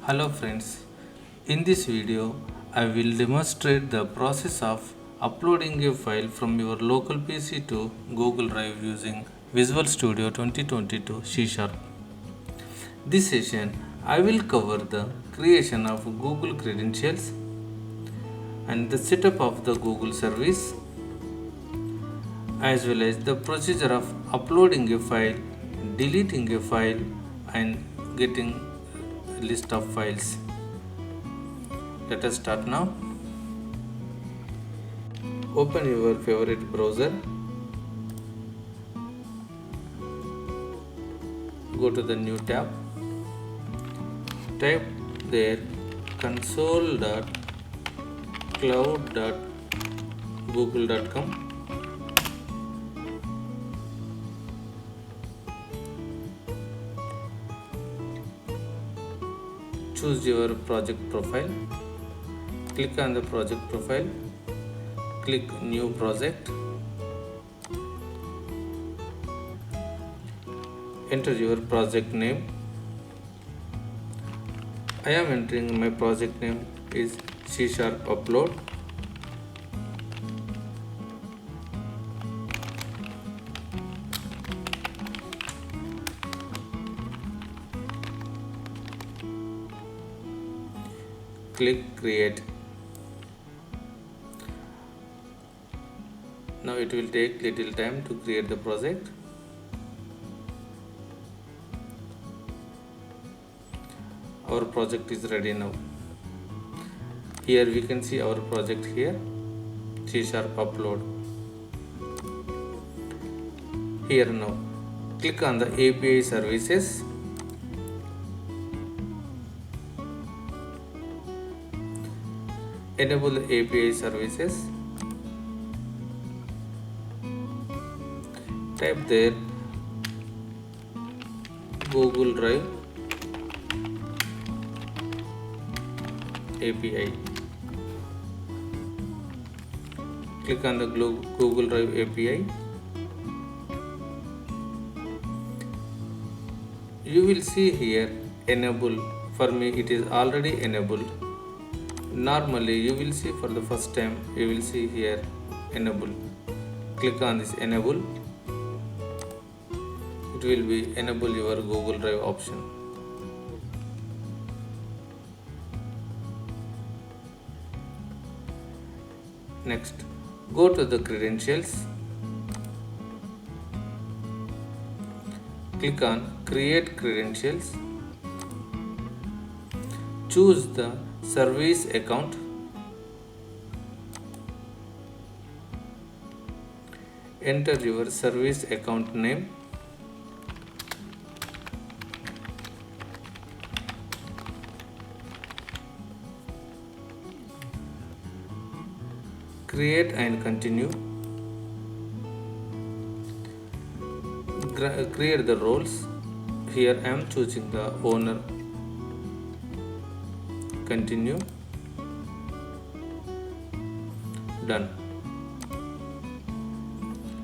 Hello friends, in this video I will demonstrate the process of uploading a file from your local PC to Google Drive using Visual Studio 2022 C Sharp. This session I will cover the creation of Google credentials and the setup of the Google service as well as the procedure of uploading a file, deleting a file and getting a list of files. Let us start now. Open your favorite browser. Go to the new tab. Type there console.cloud.google.com. Choose your project profile. Click on the project profile. Click new project. Enter your project name. I am entering my project name is C Sharp Upload. Click create. Now it will take little time to create the project. Our project is ready now. Here we can see our project here, C Sharp Upload. Here now, click on the API services. Enable the API services. Type there Google Drive API. Click on the Google Drive API. You will see here enable. For me it is already enabled. Normally you will see for the first time you will see here enable. Click on this enable. It will be enable your Google Drive option. Next, go to the credentials. Click on create credentials. Choose the service account. Enter your service account name. Create and continue. Create the roles. Here I am choosing the owner. Continue. Done.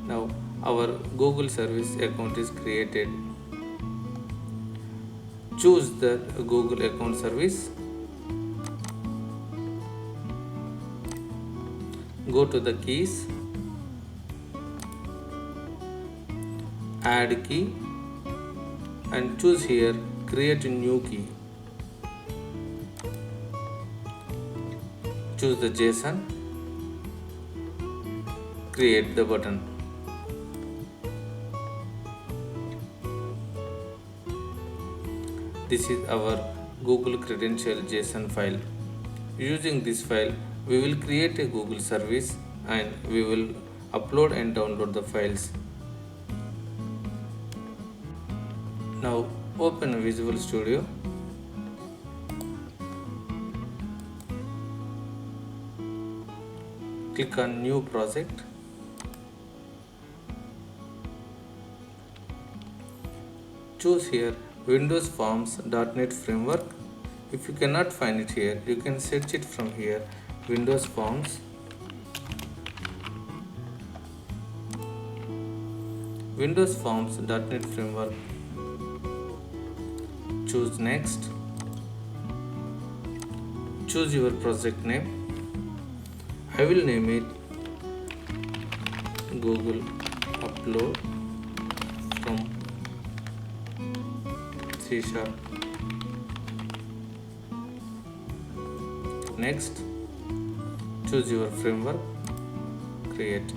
Now our Google service account is created. Choose the Google account service. Go to the keys, add key and choose here create a new key. Choose the JSON, create the button. This is our Google credential JSON file. Using this file we will create a Google service and we will upload and download the files. Now open Visual Studio. Click on new project. Choose here Windows Forms .NET Framework. If you cannot find it here, you can search it from here. Windows Forms. Windows Forms .NET Framework. Choose next. choose your project name. I will name it Google Upload from C#. Next, choose your framework, create.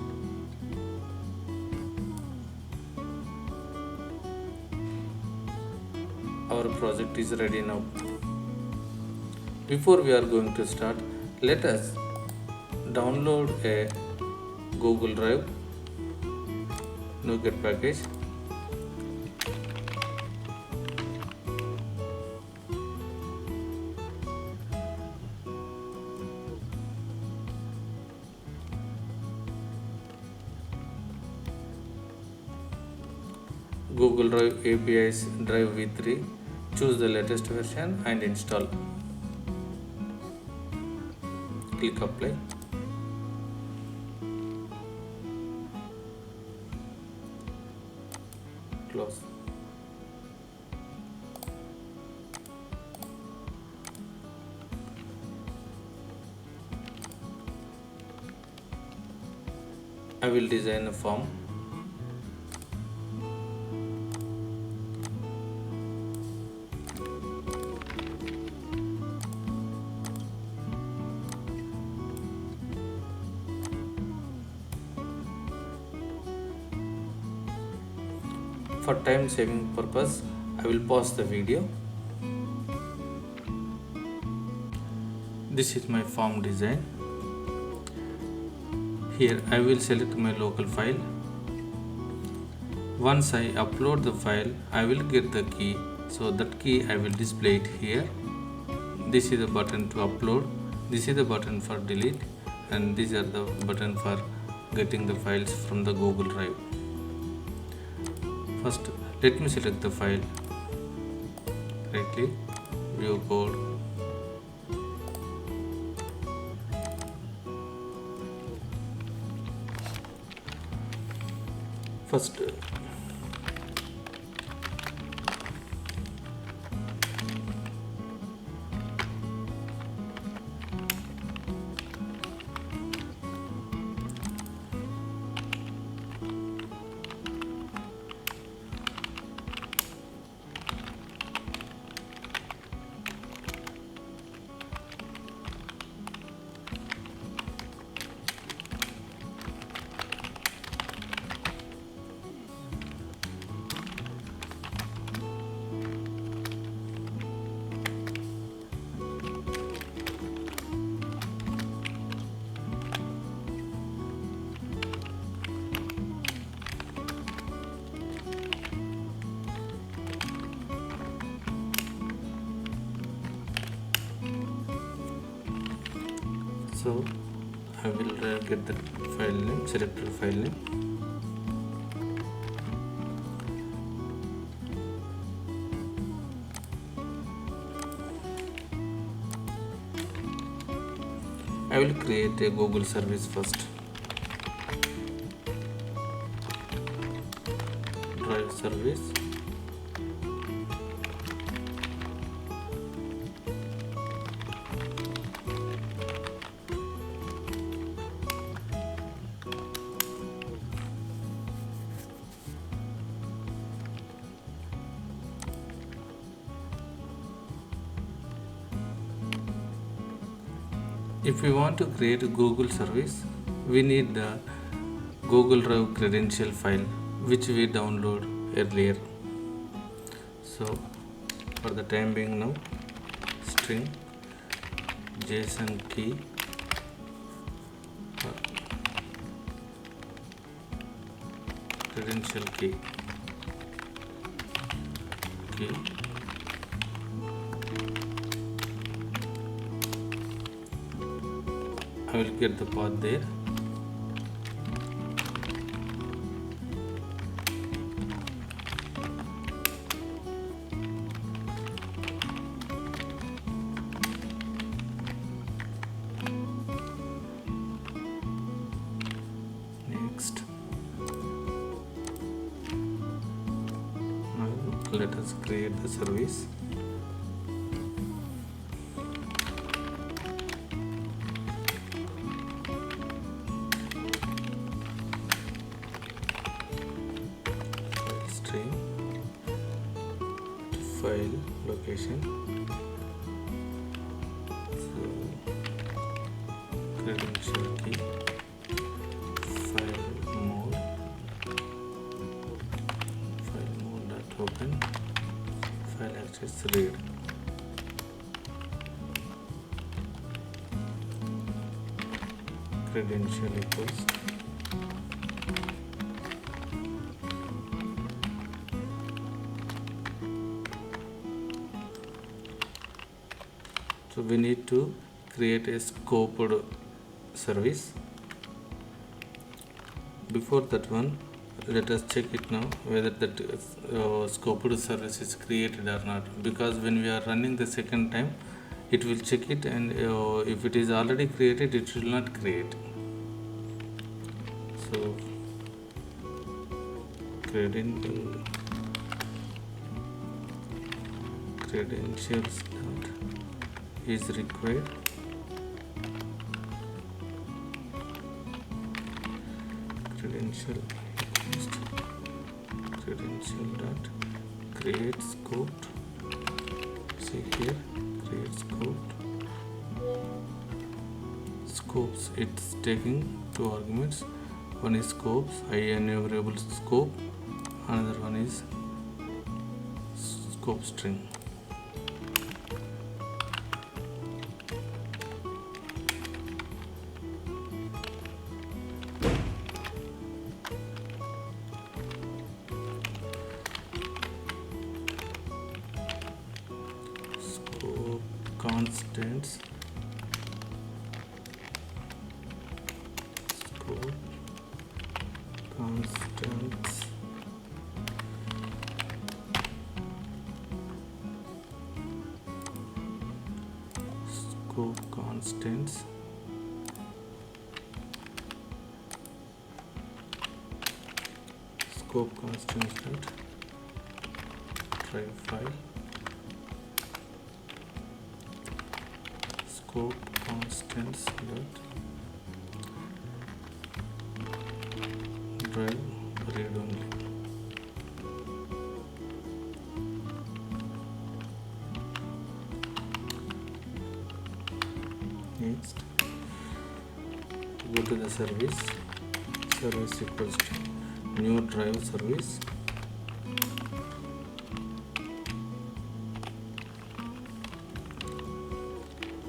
Our project is ready now. Before we are going to start, let us download a Google Drive NuGet package. Google Drive APIs Drive v3. Choose the latest version and install. Click apply. Close. I will design a form. For time saving purpose, I will pause the video. This is my form design. Here I will select my local file. Once I upload the file, I will get the key. So that key I will display it here. This is the button to upload. This is the button for delete, and these are the button for getting the files from the Google Drive. First, let me select the file. Right click, view code. First, so I will get the file name, select the file name. I will create a Google service first. Drive service. If we want to create a Google service, we need the Google Drive credential file which we download earlier. So for the time being now, string JSON key credential key. I will get the path there. Next, now let us create the service. file location. So credential key, file mode dot open, file access read. Credential equals so we need to create a scoped service. Before that one, let us check it now whether that scoped service is created or not, because when we are running the second time it will check it, and if it is already created it will not create. So credentials dot is required. Credential dot create scoped. See here, create scopes. It's taking two arguments. One is scopes, enumerable scope. Another one is scope string. Constants, scope constants, scope constants, scope constants dot drive file, scope constants dot drive read only. Next, go to the service equals to new drive service,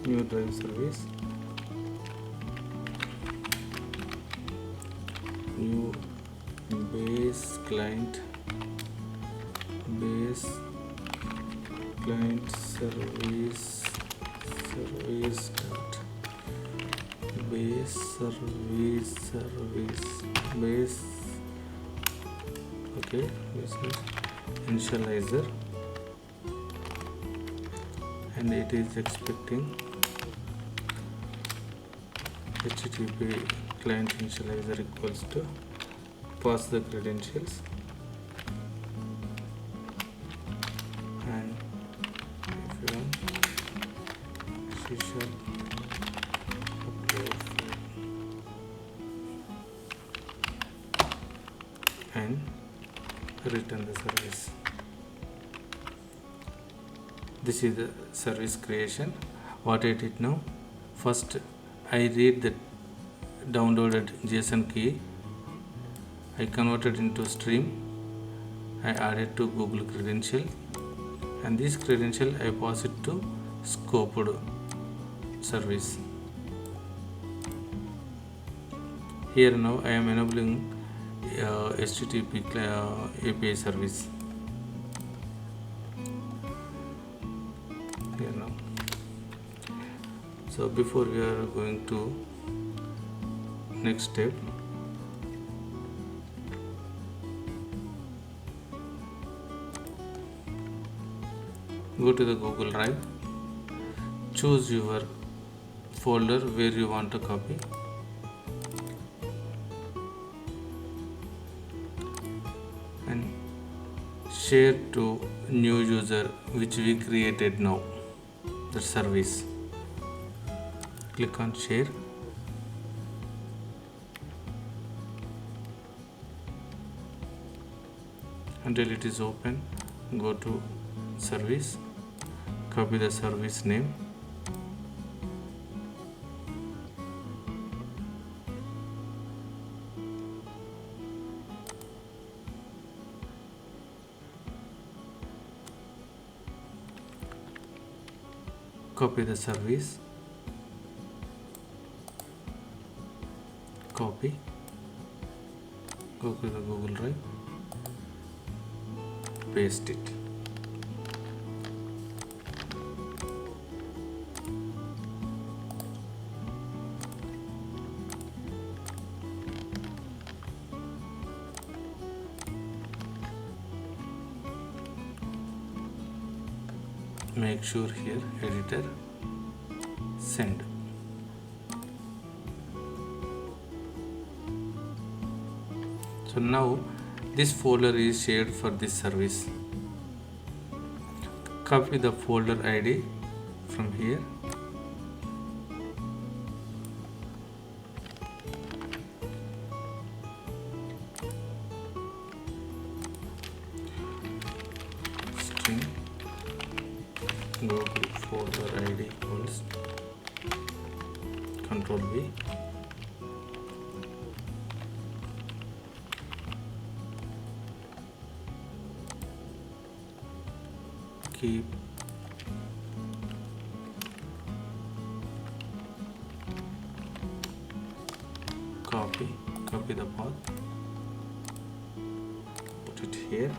new base client service dot base okay, this is initializer, and it is expecting HTTP client initializer equals to pass the credentials, and if you want she shall upload and return the service. This is the service creation. What I did now, first I read the downloaded JSON key, I converted into stream, I added to Google credential, and this credential I pass it to scoped service. Here now I am enabling HTTP API service. Here now. So before we are going to next step, go to the Google Drive, choose your folder where you want to copy, and share to new user which we created now, the service. Click on share, until it is open. Go to service, copy the service name, copy the service, copy, go to the Google Drive, paste it. Make sure here editor, send. So now this folder is shared for this service. Copy the folder ID from here, string Google folder ID equals Control V, keep copy the path, put it here,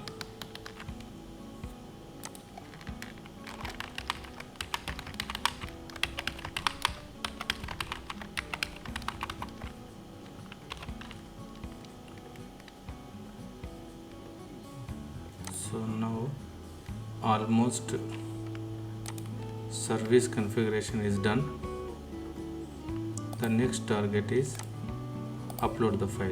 so now almost service configuration is done. The next target is upload the file.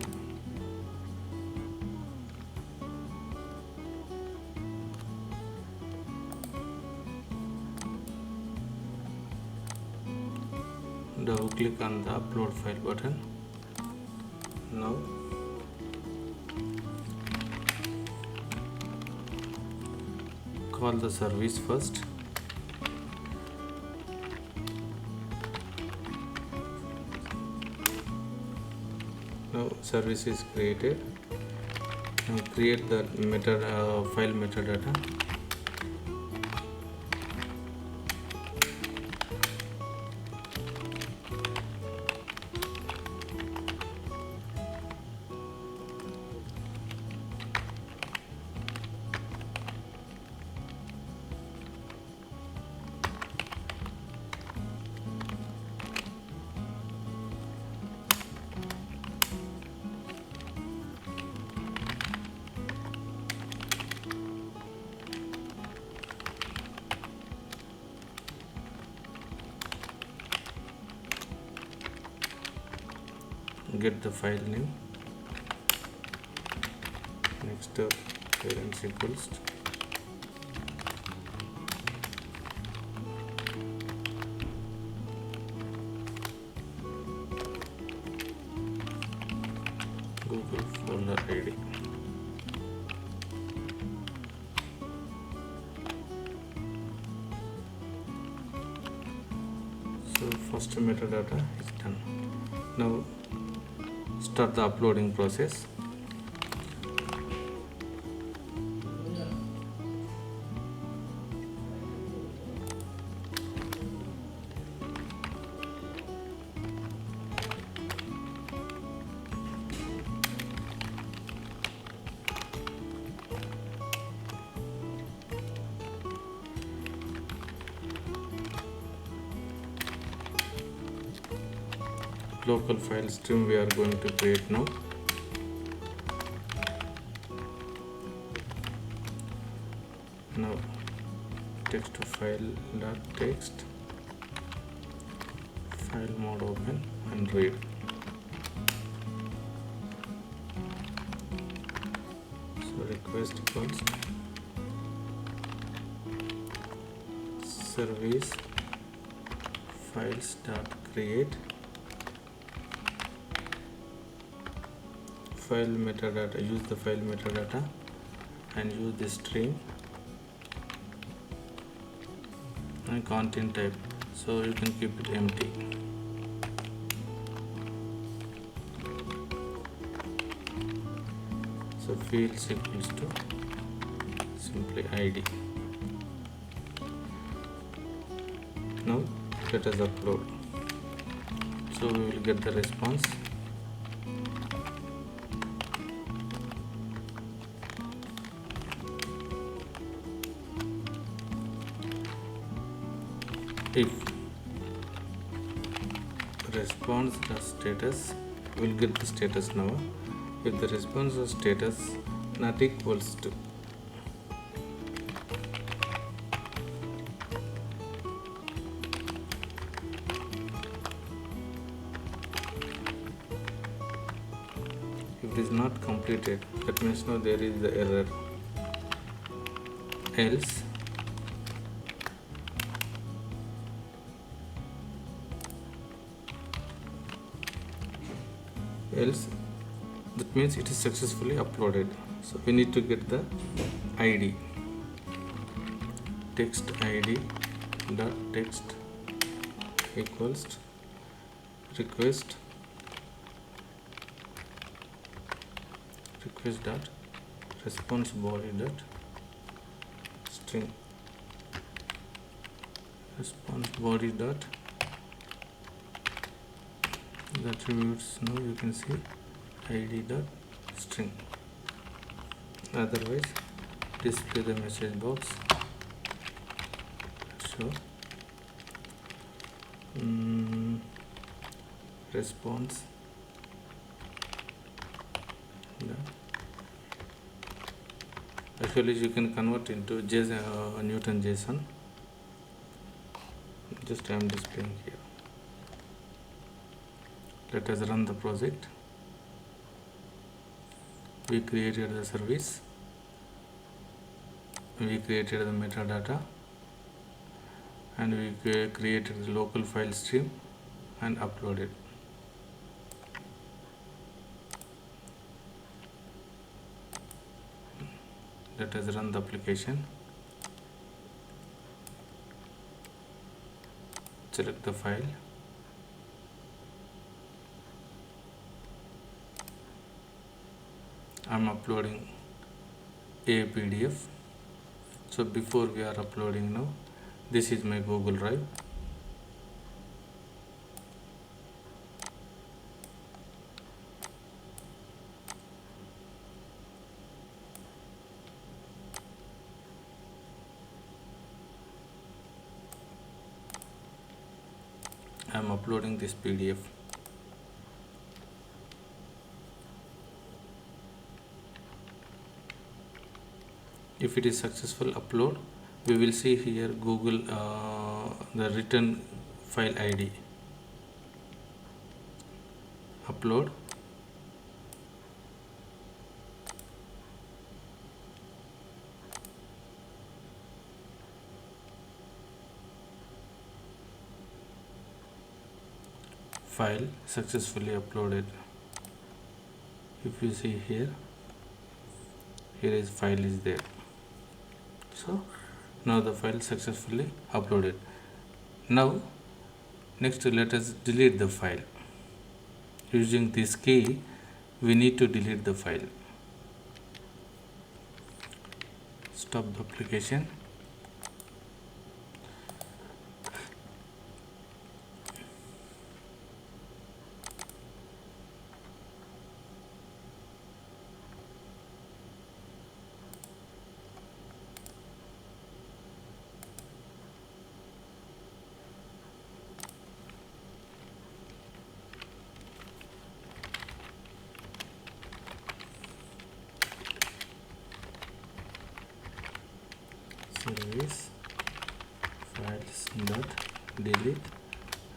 Double click on the upload file button. Now call the service first. Now service is created. Now create the file metadata. Get the file name. Next parents equals Google folder ID. So first metadata is done. Now start the uploading process. Local file stream we are going to create now. Now text to file dot text, file mode open and read. So request equals service files dot create file metadata, use the file metadata and use the string and content type, so you can keep it empty. So fields equals to simply id. Now let us upload. So we will get the response. If response status, we will get the status now. If the response status not equals to if it is not completed, that means now there is the error. Else that means it is successfully uploaded. So we need to get the id. Text id dot text equals request dot response body dot string response body dot the attributes. Now you can see id dot string. Otherwise display the message box. So response actually you can convert into JSON, Newton JSON. Just I am displaying here. Let us run the project. We created the service, we created the metadata, and we created the local file stream and uploaded. Let us run the application. Select the file. I am uploading a PDF. So before we are uploading now, this is my Google Drive. I am uploading this PDF. If it is successful upload, we will see here Google the written file ID. Upload. File successfully uploaded. If you see here is file is there. So now the file successfully uploaded. Now next let us delete the file. Using this key we need to delete the file. Stop the application. Service files dot delete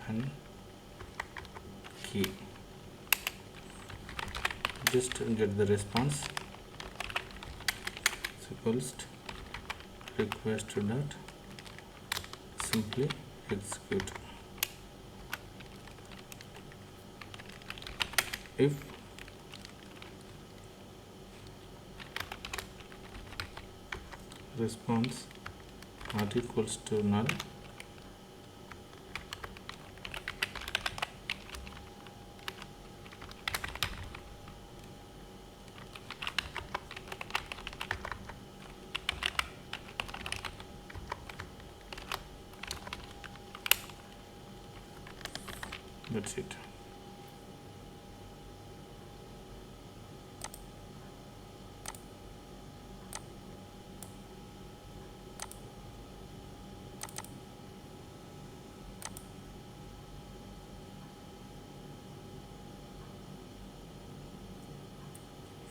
and key. Just get the response. Equals request dot simply execute. If response not equals to null, That's it.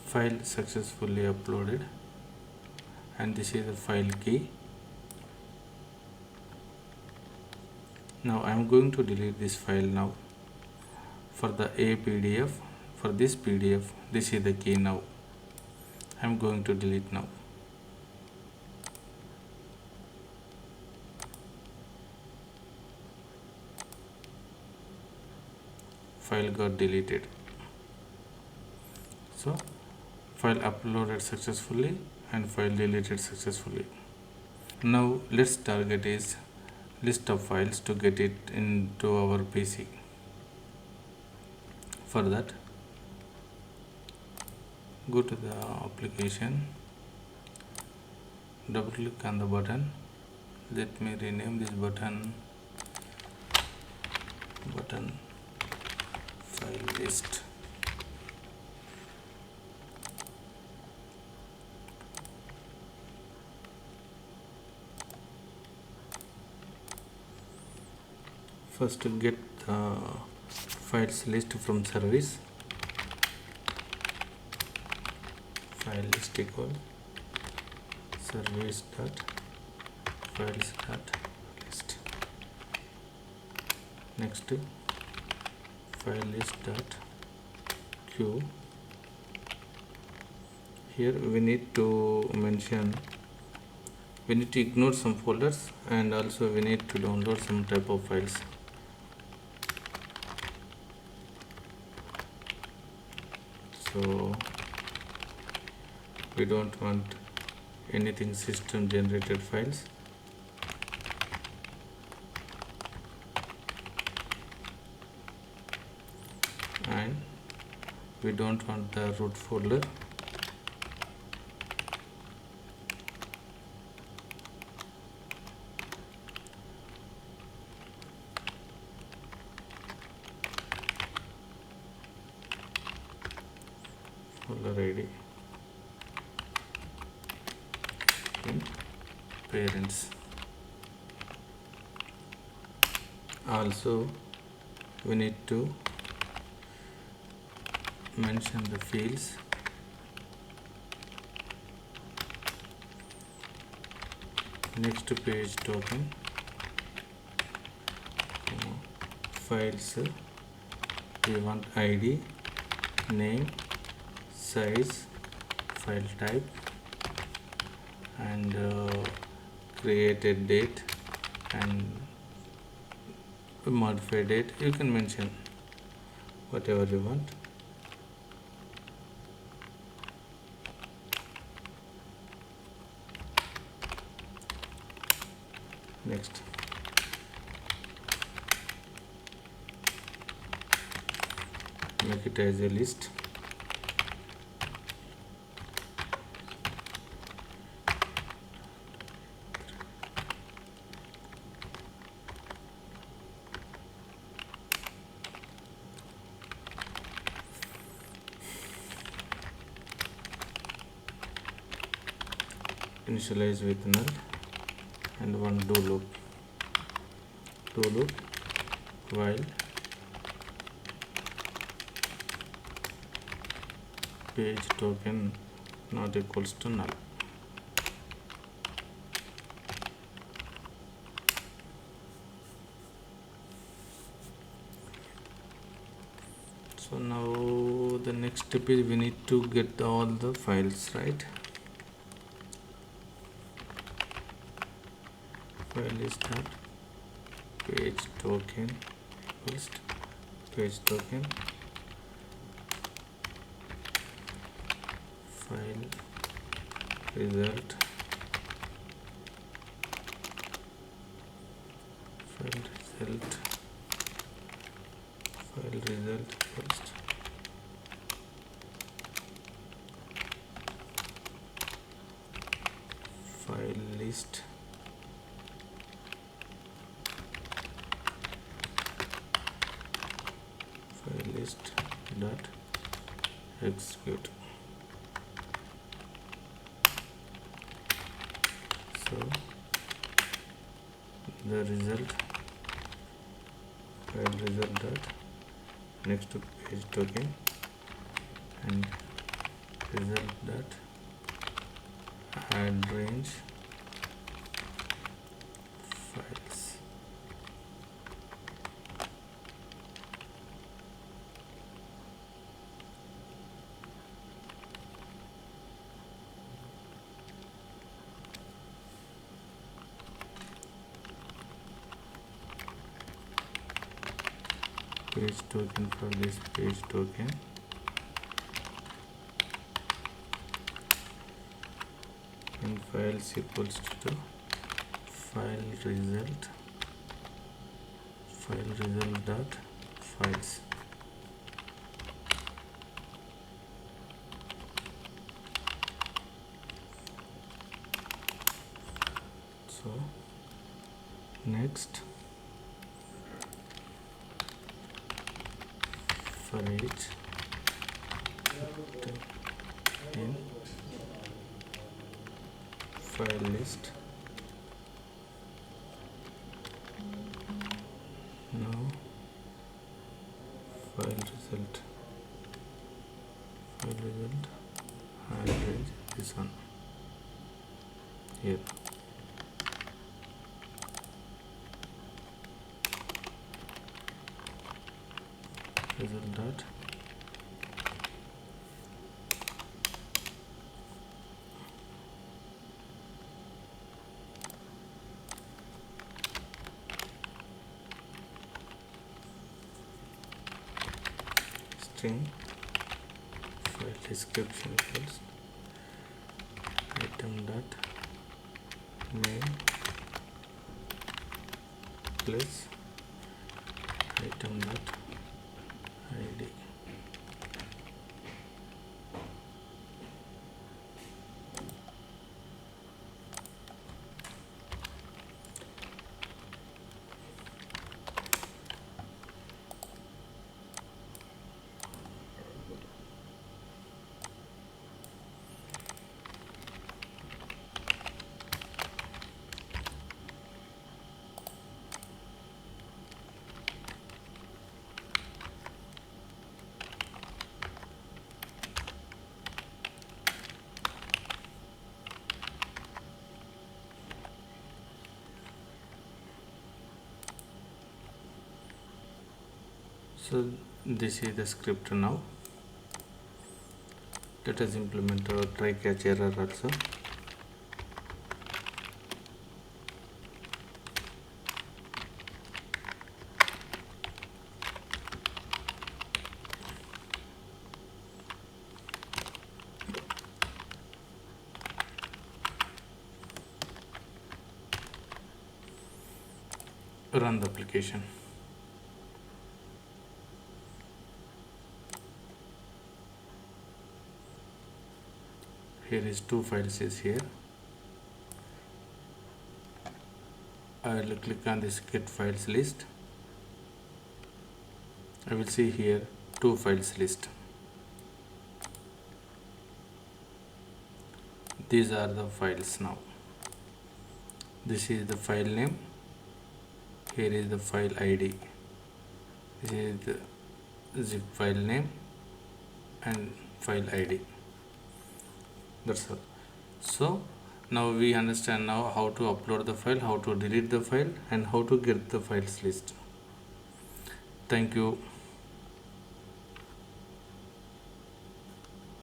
File successfully uploaded, and this is the file key. Now I am going to delete this file now. For the PDF, for this PDF, this is the key now. I am going to delete now. File got deleted. So file uploaded successfully and file deleted successfully. Now let's target is list of files to get it into our PC. For that, go to the application, double click on the button. Let me rename this button file list. First, to get the files list from service, file list equal service dot files dot list. Next, file list dot queue. Here we need to mention, we need to ignore some folders, and also we need to download some type of files. So we don't want anything system generated files. And we don't want the root folder. Folder ID in parents. Also we need to mention the fields. Next page token, files, we want ID, name, size, file type, and created date and modified date. You can mention whatever you want. Next, make it as a list. Initialize with null and one do loop while page token not equals to null. So now the next step is we need to get all the files, right? File is that page token equals page token file result first file list dot execute. So the result file result dot next to page token and result dot add range files. Page token for this page token and files equals to file result dot files. So next for each in file list. Now file result average this one here. Result dot string file description equals item dot main plus item dot id. So this is the script now. Let us implement our try catch error also. Run the application. Here is two files is here. I will click on this get files list. I will see here two files list. These are the files now. This is the file name. Here is the file ID. This is the zip file name and file ID. That's all. So now we understand now how to upload the file, how to delete the file, and how to get the files list. Thank you.